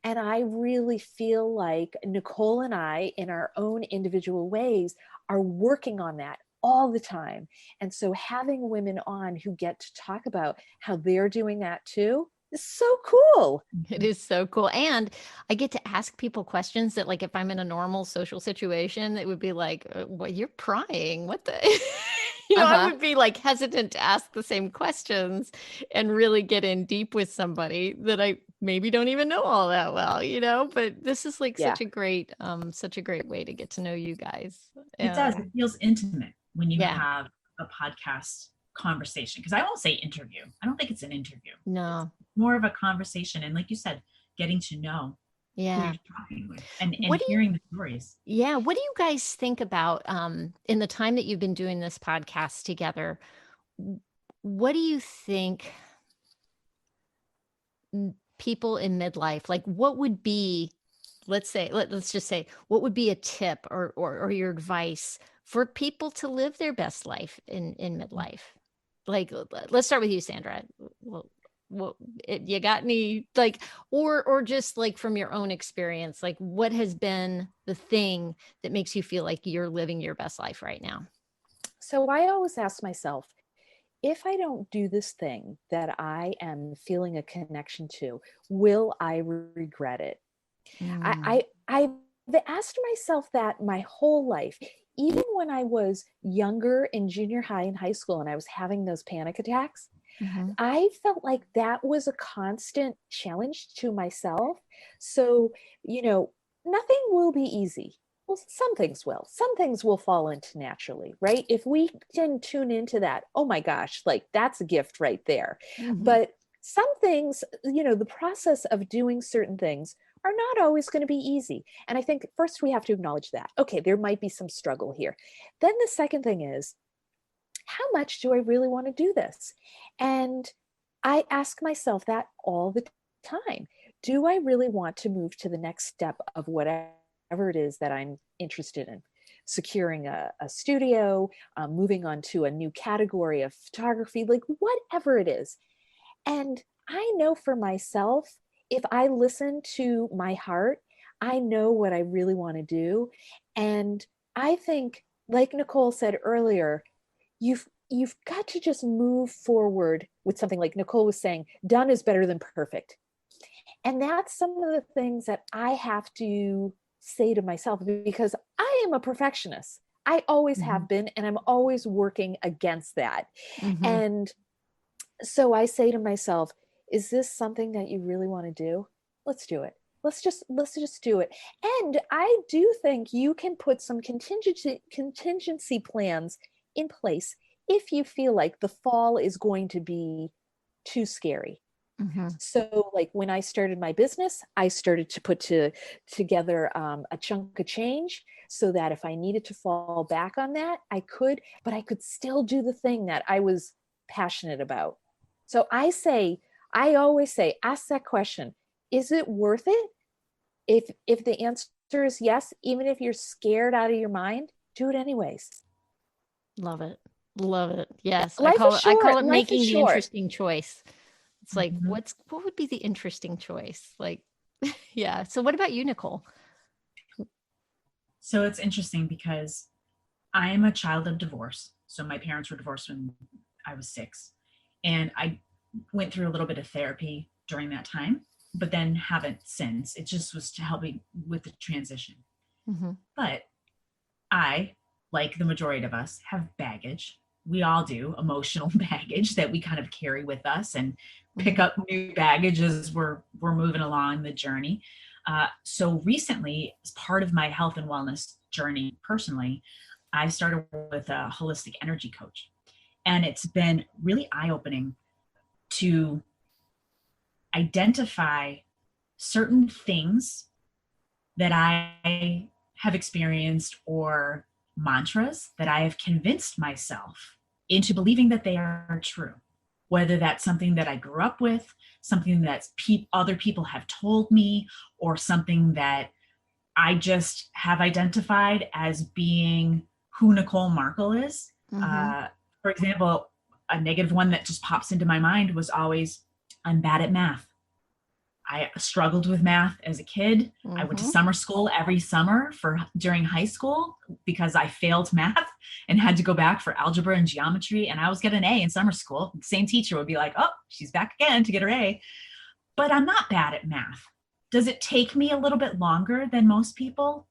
And I really feel like Nicole and I, in our own individual ways, are working on that all the time. And so having women on who get to talk about how they're doing that too is so cool. It is so cool. And I get to ask people questions that, like, if I'm in a normal social situation, it would be like, well, you're prying. What the? I would be like hesitant to ask the same questions and really get in deep with somebody that I maybe don't even know all that well, but this is like such a great way to get to know you guys. It does. It feels intimate when you Yeah. have a podcast conversation, because I won't say interview. I don't think it's an interview. No. It's more of a conversation. And like you said, getting to know who you're talking with and hearing the stories. Yeah. What do you guys think about in the time that you've been doing this podcast together? What do you think people in midlife, like, what would be, let's just say, what would be a tip or your advice for people to live their best life in midlife? Like, let's start with you, Sandra. Well, you got any, like, or just like from your own experience, like, what has been the thing that makes you feel like you're living your best life right now? So I always ask myself, if I don't do this thing that I am feeling a connection to, will I regret it? I've asked myself that my whole life. Even when I was younger in junior high and high school and I was having those panic attacks, I felt like that was a constant challenge to myself. So, nothing will be easy. Well, some things will. Some things will fall into naturally, right? If we can tune into that, oh my gosh, like that's a gift right there. But some things, the process of doing certain things are not always going to be easy. And I think first we have to acknowledge that. Okay, there might be some struggle here. Then the second thing is, how much do I really want to do this? And I ask myself that all the time. Do I really want to move to the next step of whatever it is that I'm interested in? Securing a studio, moving on to a new category of photography, like whatever it is. And I know for myself, if I listen to my heart, I know what I really want to do. And I think, like Nicole said earlier, you've got to just move forward with something. Like Nicole was saying, done is better than perfect. And that's some of the things that I have to say to myself, because I am a perfectionist. I always have been, and I'm always working against that. And so I say to myself, is this something that you really want to do? Let's do it. Let's just do it. And I do think you can put some contingency plans in place if you feel like the fall is going to be too scary. So like when I started my business, I started to put together a chunk of change so that if I needed to fall back on that, I could, but I could still do the thing that I was passionate about. So I always say, ask that question. Is it worth it? If the answer is yes, even if you're scared out of your mind, do it anyways. Love it. Yes. Life I call it Life making is the short. interesting choice. It's like, what would be the interesting choice? Like, yeah. So what about you, Nicole? So it's interesting because I am a child of divorce. So my parents were divorced when I was 6. And I went through a little bit of therapy during that time, but then haven't since. It just was to help me with the transition. Mm-hmm. But I, like the majority of us, have baggage. We all do, emotional baggage that we kind of carry with us and pick up new baggage as we're moving along the journey. So recently, as part of my health and wellness journey personally, I started with a holistic energy coach. And it's been really eye-opening to identify certain things that I have experienced or mantras that I have convinced myself into believing that they are true. Whether that's something that I grew up with, something that other people have told me, or something that I just have identified as being who Nicole Markel is. For example, a negative one that just pops into my mind was always, I'm bad at math. I struggled with math as a kid. I went to summer school every summer during high school because I failed math and had to go back for algebra and geometry. And I always get an A in summer school. The same teacher would be like, oh, she's back again to get her A. But I'm not bad at math. Does it take me a little bit longer than most people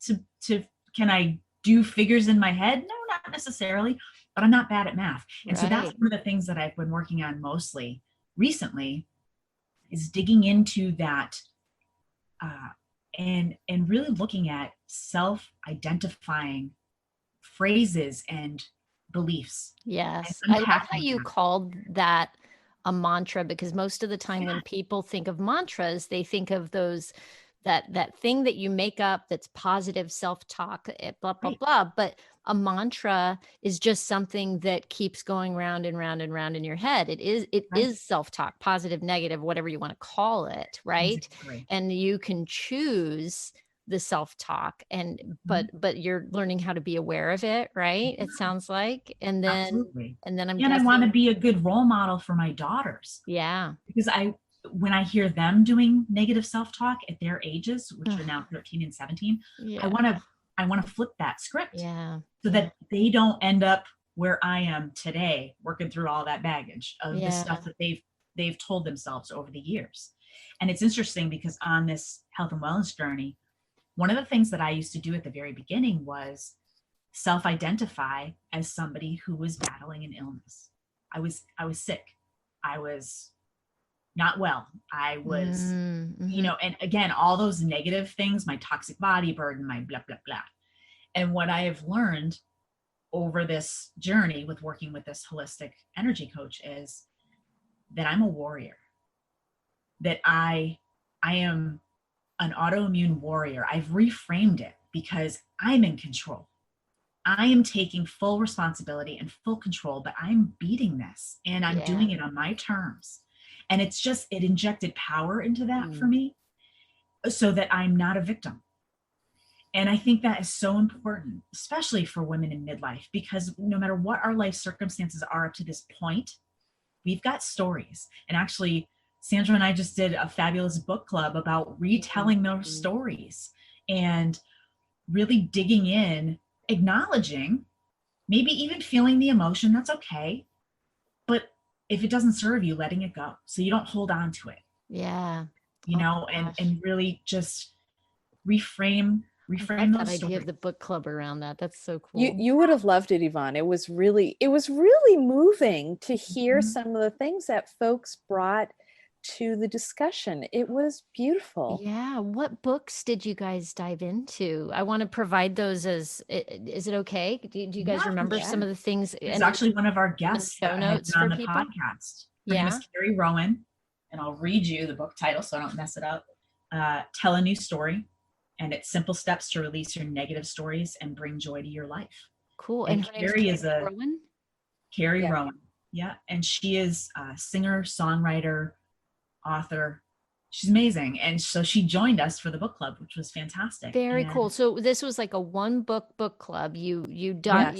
can I do figures in my head? No, not necessarily, but I'm not bad at math. And so that's one of the things that I've been working on mostly recently, is digging into that and really looking at self-identifying phrases and beliefs. Yes. And I love how unpacking you them. called that a mantra, because most of the time when people think of mantras, they think of those that thing that you make up that's positive self-talk, blah, blah, blah. But a mantra is just something that keeps going round and round and round in your head. It is self-talk, positive, negative, whatever you want to call it, right? Exactly. And you can choose the self-talk, but you're learning how to be aware of it, right? It sounds like. And then Absolutely. I'm And I want to guessing, be a good role model for my daughters. yeah. Because when I hear them doing negative self-talk at their ages, which are now 13 and 17, Yeah. I want to flip that script. Yeah. So that they don't end up where I am today, working through all that baggage of the stuff that they've told themselves over the years. And it's interesting because on this health and wellness journey, one of the things that I used to do at the very beginning was self-identify as somebody who was battling an illness. I was sick. I was not well. I was, and again, all those negative things, my toxic body burden, my blah, blah, blah. And what I have learned over this journey with working with this holistic energy coach is that I'm a warrior, that I am an autoimmune warrior. I've reframed it because I'm in control. I am taking full responsibility and full control, but I'm beating this and I'm doing it on my terms. And it injected power into that for me so that I'm not a victim. And I think that is so important, especially for women in midlife, because no matter what our life circumstances are up to this point, we've got stories. And actually, Sandra and I just did a fabulous book club about retelling those stories and really digging in, acknowledging, maybe even feeling the emotion, that's okay. But if it doesn't serve you, letting it go so you don't hold on to it. Yeah. And really just reframe that those idea stories. of the book club around that. That's so cool. You would have loved it, Yvonne. It was really moving to hear some of the things that folks brought to the discussion. It was beautiful. Yeah. What books did you guys dive into? I want to provide those as, is it okay? Do you guys remember some of the things? It's actually one of our guests show that notes has been on for the people? podcast. Her name is Carrie Rowan, and I'll read you the book title so I don't mess it up. Tell a New Story, and it's simple steps to release your negative stories and bring joy to your life. Cool. And Carrie is Rowan? Carrie Rowan. Yeah. And she is a singer, songwriter, author. She's amazing. And so she joined us for the book club, which was fantastic. Very cool. So this was like a one book club. You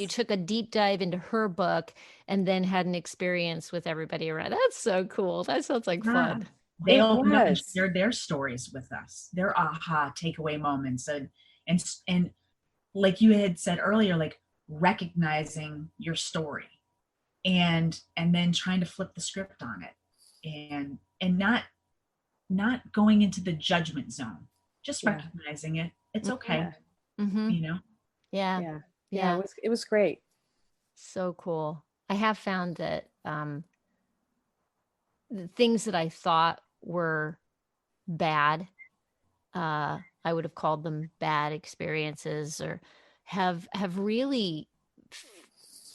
took a deep dive into her book and then had an experience with everybody around. That's so cool. That sounds like fun. They opened up and shared their stories with us, their aha takeaway moments, and like you had said earlier, like recognizing your story and then trying to flip the script on it, and not going into the judgment zone, just Yeah. recognizing it. It's okay. Yeah. Mm-hmm. You know? Yeah. Yeah. Yeah. It was great. So cool. I have found that the things that I thought were bad, I would have called them bad experiences, or have really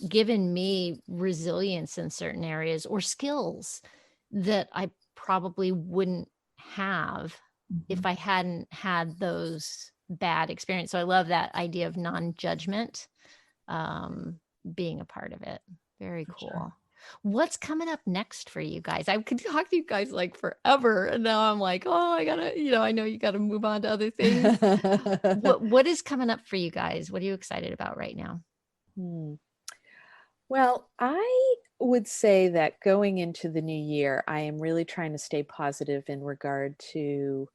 given me resilience in certain areas, or skills that I probably wouldn't have if I hadn't had those bad experiences. So I love that idea of non-judgment, being a part of it. Very cool. Sure. What's coming up next for you guys? I could talk to you guys like forever, and now I'm like, oh, I gotta, I know you gotta move on to other things. What is coming up for you guys? What are you excited about right now? Well, I would say that going into the new year, I am really trying to stay positive in regard to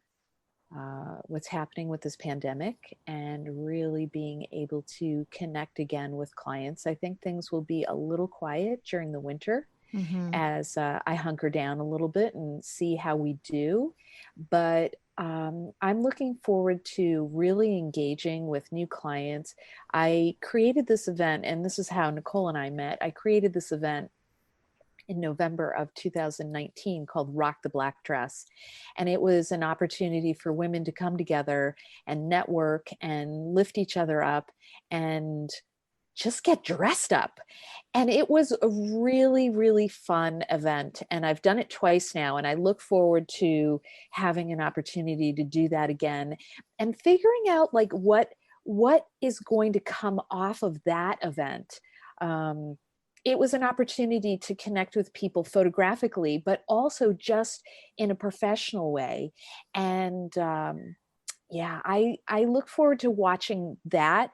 what's happening with this pandemic, and really being able to connect again with clients. I think things will be a little quiet during the winter as I hunker down a little bit and see how we do. But I'm looking forward to really engaging with new clients. I created this event, and this is how Nicole and I met. I created this event in November of 2019 called Rock the Black Dress. And it was an opportunity for women to come together and network and lift each other up and just get dressed up. And it was a really, really fun event. And I've done it twice now. And I look forward to having an opportunity to do that again and figuring out like what is going to come off of that event. It was an opportunity to connect with people photographically, but also just in a professional way. And I look forward to watching that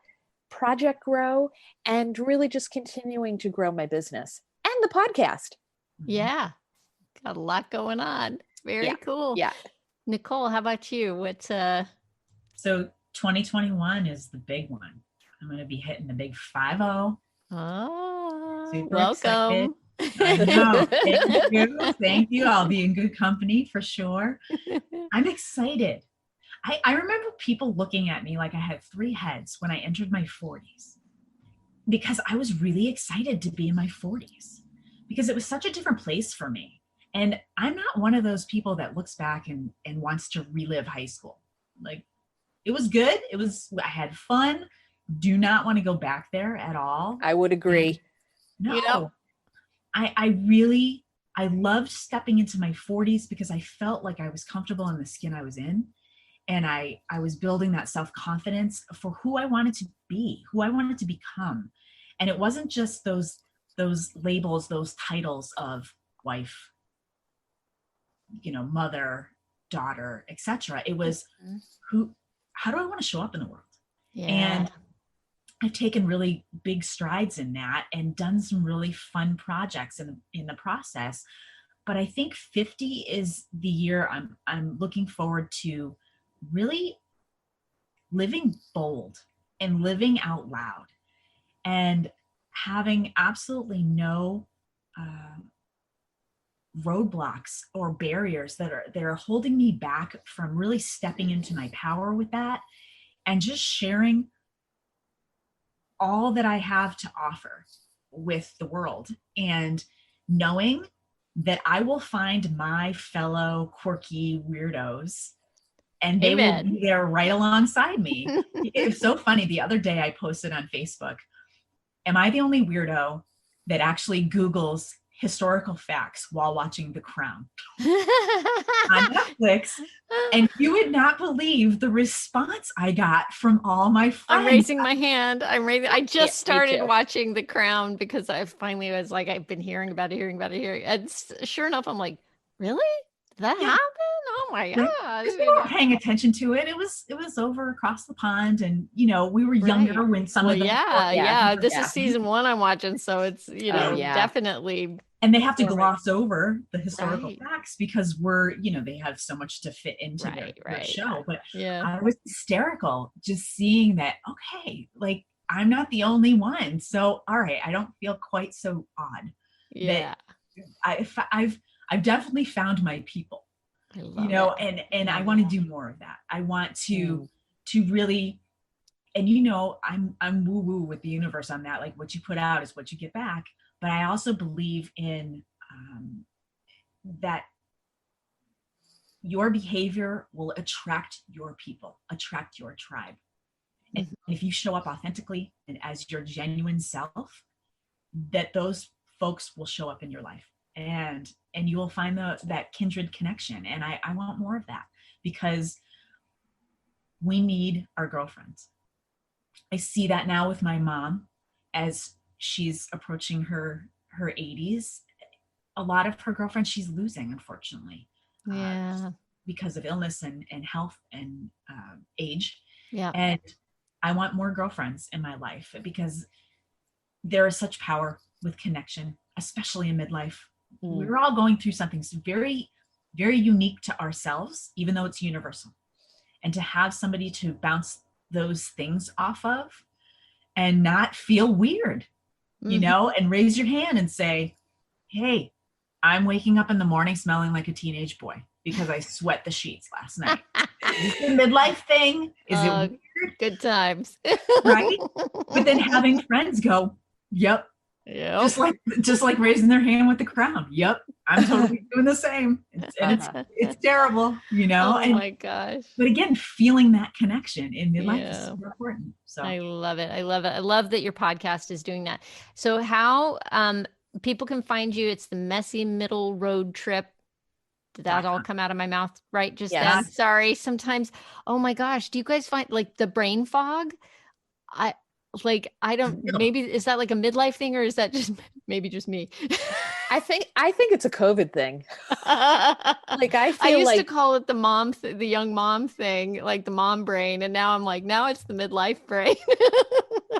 project grow and really just continuing to grow my business and the podcast. Yeah. Got a lot going on. Very cool. Yeah. Nicole, how about you? So 2021 is the big one. I'm going to be hitting the big 50. Oh, Super welcome. Excited. I know. Thank you. I'll be in good company for sure. I'm excited. I remember people looking at me like I had 3 heads when I entered my 40s, because I was really excited to be in my 40s because it was such a different place for me. And I'm not one of those people that looks back and wants to relive high school. Like, it was good. I had fun. Do not want to go back there at all. I would agree. And no, I loved stepping into my 40s because I felt like I was comfortable in the skin I was in. And I was building that self-confidence for who I wanted to be, who I wanted to become. And it wasn't just those labels, those titles of wife, mother, daughter, etc. It was how do I want to show up in the world? Yeah. And I've taken really big strides in that and done some really fun projects in the process. But I think 50 is the year I'm looking forward to really living bold and living out loud and having absolutely no roadblocks or barriers that are holding me back from really stepping into my power with that, and just sharing all that I have to offer with the world, and knowing that I will find my fellow quirky weirdos and they will be there right alongside me. It's so funny. The other day I posted on Facebook, am I the only weirdo that actually Googles historical facts while watching The Crown on Netflix? And you would not believe the response I got from all my friends. I'm raising my hand. I just started watching The Crown because I finally was like, I've been hearing about it. And sure enough, I'm like, really? Did that happen? Oh my God. We weren't paying attention to it. It was over across the pond, and we were younger when some of them. This is season 1 I'm watching, so it's definitely And they have to Yeah, right. gloss over the historical Right. facts because they have so much to fit into their show. But Yeah. I was hysterical just seeing that, okay, like I'm not the only one. So, all right, I don't feel quite so odd. Yeah. I've definitely found my people, I love it. and I want to do more of that. I want to really, and I'm woo woo with the universe on that. Like what you put out is what you get back. But I also believe in that your behavior will attract your people, attract your tribe. And if you show up authentically and as your genuine self, that those folks will show up in your life, and you will find that kindred connection. And I want more of that, because we need our girlfriends. I see that now with my mom as she's approaching her 80s. A lot of her girlfriends she's losing, unfortunately, because of illness and health and age. Yeah. And I want more girlfriends in my life, because there is such power with connection, especially in midlife. We're all going through something very, very unique to ourselves, even though it's universal. And to have somebody to bounce those things off of and not feel weird, and raise your hand and say, hey, I'm waking up in the morning smelling like a teenage boy because I sweat the sheets last night. Is this a midlife thing? Is it weird? Good times. Right? But then having friends go, yep. Yeah. Just like raising their hand with the crown. Yep. I'm totally doing the same. It's terrible, Oh my gosh. But again, feeling that connection in midlife is super important. So I love it. I love it. I love that your podcast is doing that. So how people can find you? It's the Messy Middle Road Trip. Did that all come out of my mouth right just then? Sorry. Sometimes, oh my gosh, do you guys find like the brain fog? I don't, maybe is that like a midlife thing, or is that just maybe just me? I think it's a COVID thing. Like I used to call it the young mom thing, like the mom brain. And now I'm like, now it's the midlife brain.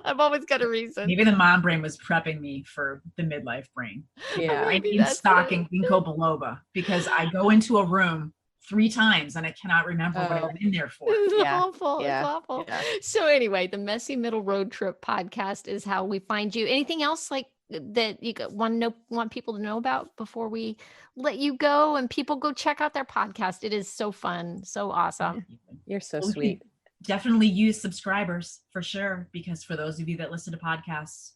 I've always got a reason. Maybe the mom brain was prepping me for the midlife brain. Yeah. I need stocking ginkgo biloba, because I go into a room 3 times and I cannot remember what I went in there for. It's awful. It's awful. Yeah. So anyway, the Messy Middle Road Trip podcast is how we find you. Anything else like that you want people to know about before we let you go and people go check out their podcast? It is so fun. So awesome. You're so sweet. Definitely use subscribers for sure, because for those of you that listen to podcasts,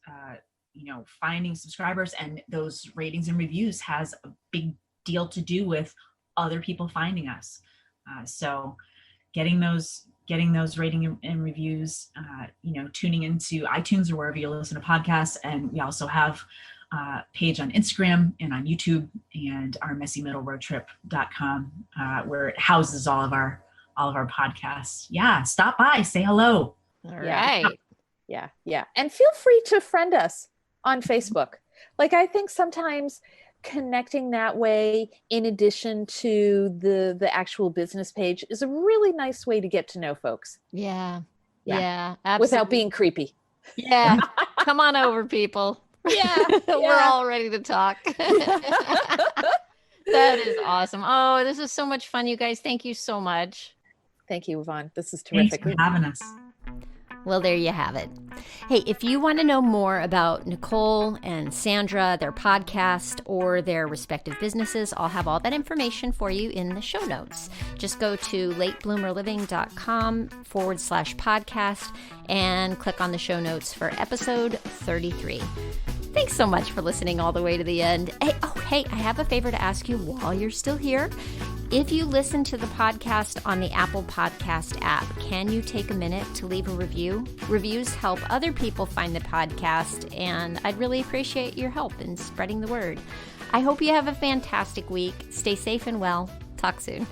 finding subscribers and those ratings and reviews has a big deal to do with other people finding us. So getting those rating and reviews, tuning into iTunes or wherever you listen to podcasts. And we also have a page on Instagram and on YouTube, and our messymiddleroadtrip.com, where it houses all of our podcasts. Yeah. Stop by, say hello. All right. Yeah. And feel free to friend us on Facebook. Like, I think sometimes connecting that way, in addition to the actual business page, is a really nice way to get to know folks. Yeah, absolutely. Without being creepy. Yeah. Come on over, people. Yeah. We're all ready to talk. That is awesome. Oh, this is so much fun, you guys. Thank you so much. Thank you, Yvonne. This is terrific. Thanks for having us. Well, there you have it. Hey, if you want to know more about Nicole and Sandra, their podcast, or their respective businesses, I'll have all that information for you in the show notes. Just go to latebloomerliving.com/podcast and click on the show notes for episode 33. Thanks so much for listening all the way to the end. Hey, I have a favor to ask you while you're still here. If you listen to the podcast on the Apple Podcast app, can you take a minute to leave a review? Reviews help other people find the podcast, and I'd really appreciate your help in spreading the word. I hope you have a fantastic week. Stay safe and well. Talk soon.